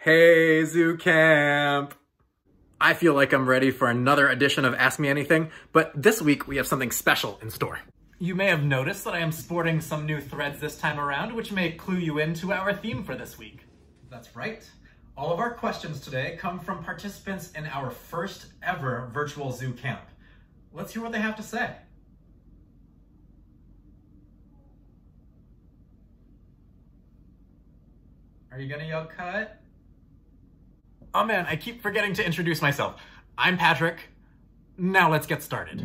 Hey, Zoo Camp! I feel like I'm ready for another edition of Ask Me Anything, but this week we have something special in store. You may have noticed that I am sporting some new threads this time around, which may clue you into our theme for this week. That's right. All of our questions today come from participants in our first ever virtual zoo camp. Let's hear what they have to say. Are you gonna yell cut? Oh man, I keep forgetting to introduce myself. I'm Patrick. Now let's get started.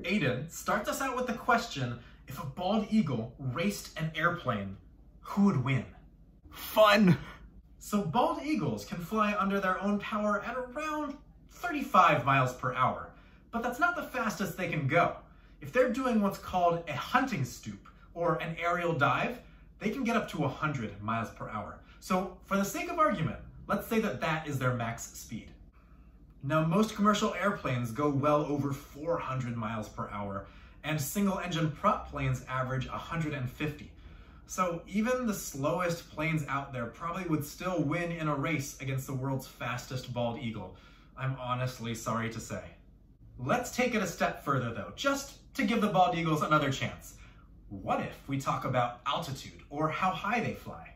Aiden starts us out with the question, if a bald eagle raced an airplane, who would win? Fun! So bald eagles can fly under their own power at around 35 miles per hour, but that's not the fastest they can go. If they're doing what's called a hunting stoop or an aerial dive, they can get up to 100 miles per hour. So for the sake of argument, let's say that that is their max speed. Now, most commercial airplanes go well over 400 miles per hour, and single-engine prop planes average 150. So even the slowest planes out there probably would still win in a race against the world's fastest bald eagle. I'm honestly sorry to say. Let's take it a step further though, just to give the bald eagles another chance. What if we talk about altitude or how high they fly?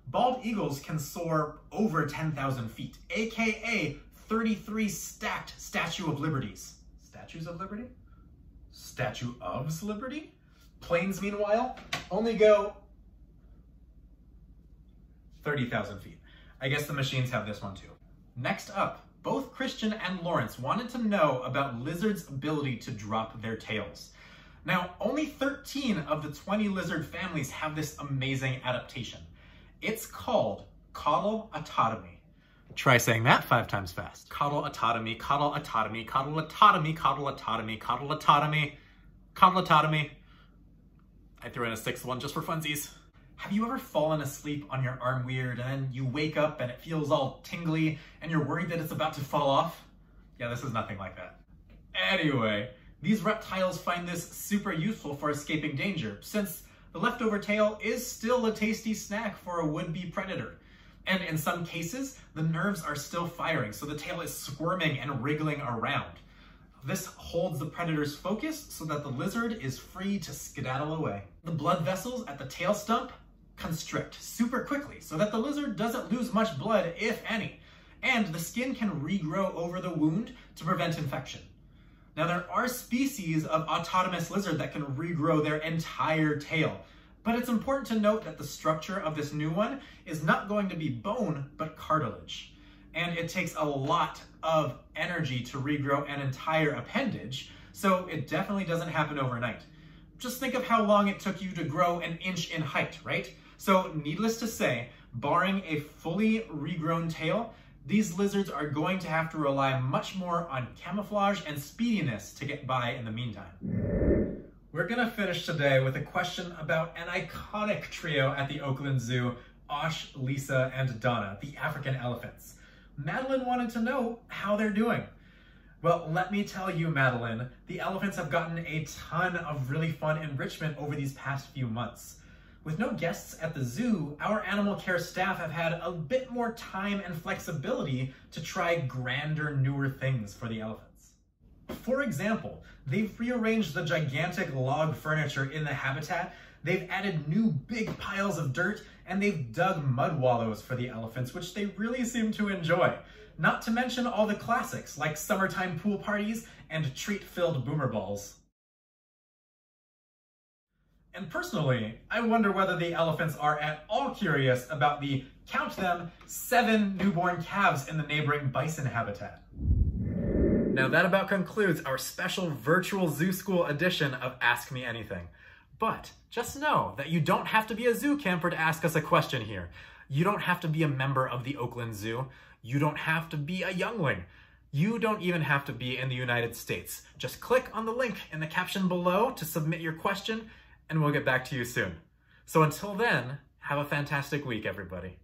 Bald eagles can soar over 10,000 feet, aka 33 stacked Statue of Liberties. Statues of Liberty? Statue of Liberty? Planes, meanwhile, only go 30,000 feet. I guess the machines have this one too. Next up, both Christian and Lawrence wanted to know about lizards' ability to drop their tails. Now, only 13 of the 20 lizard families have this amazing adaptation. It's called caudal autotomy. Try saying that 5 times fast. Caudal autotomy, caudal autotomy, caudal autotomy, caudal autotomy, caudal autotomy, caudal autotomy. I threw in a 6th one just for funsies. Have you ever fallen asleep on your arm weird and then you wake up and it feels all tingly and you're worried that it's about to fall off? Yeah, this is nothing like that. Anyway, these reptiles find this super useful for escaping danger, since the leftover tail is still a tasty snack for a would-be predator. And in some cases, the nerves are still firing, so the tail is squirming and wriggling around. This holds the predator's focus so that the lizard is free to skedaddle away. The blood vessels at the tail stump constrict super quickly so that the lizard doesn't lose much blood, if any, and the skin can regrow over the wound to prevent infection. Now, there are species of autonomous lizard that can regrow their entire tail, but it's important to note that the structure of this new one is not going to be bone, but cartilage. And it takes a lot of energy to regrow an entire appendage, so it definitely doesn't happen overnight. Just think of how long it took you to grow an inch in height, right? So needless to say, barring a fully regrown tail, these lizards are going to have to rely much more on camouflage and speediness to get by in the meantime. We're gonna finish today with a question about an iconic trio at the Oakland Zoo, Osh, Lisa, and Donna, the African elephants. Madeline wanted to know how they're doing. Well, let me tell you, Madeline, the elephants have gotten a ton of really fun enrichment over these past few months. With no guests at the zoo, our animal care staff have had a bit more time and flexibility to try grander, newer things for the elephants. For example, they've rearranged the gigantic log furniture in the habitat, they've added new big piles of dirt, and they've dug mud wallows for the elephants, which they really seem to enjoy. Not to mention all the classics, like summertime pool parties and treat-filled boomer balls. And personally, I wonder whether the elephants are at all curious about the, count them, 7 newborn calves in the neighboring bison habitat. Now that about concludes our special virtual zoo school edition of Ask Me Anything. But just know that you don't have to be a zoo camper to ask us a question here. You don't have to be a member of the Oakland Zoo. You don't have to be a youngling. You don't even have to be in the United States. Just click on the link in the caption below to submit your question, and we'll get back to you soon. So until then, have a fantastic week, everybody.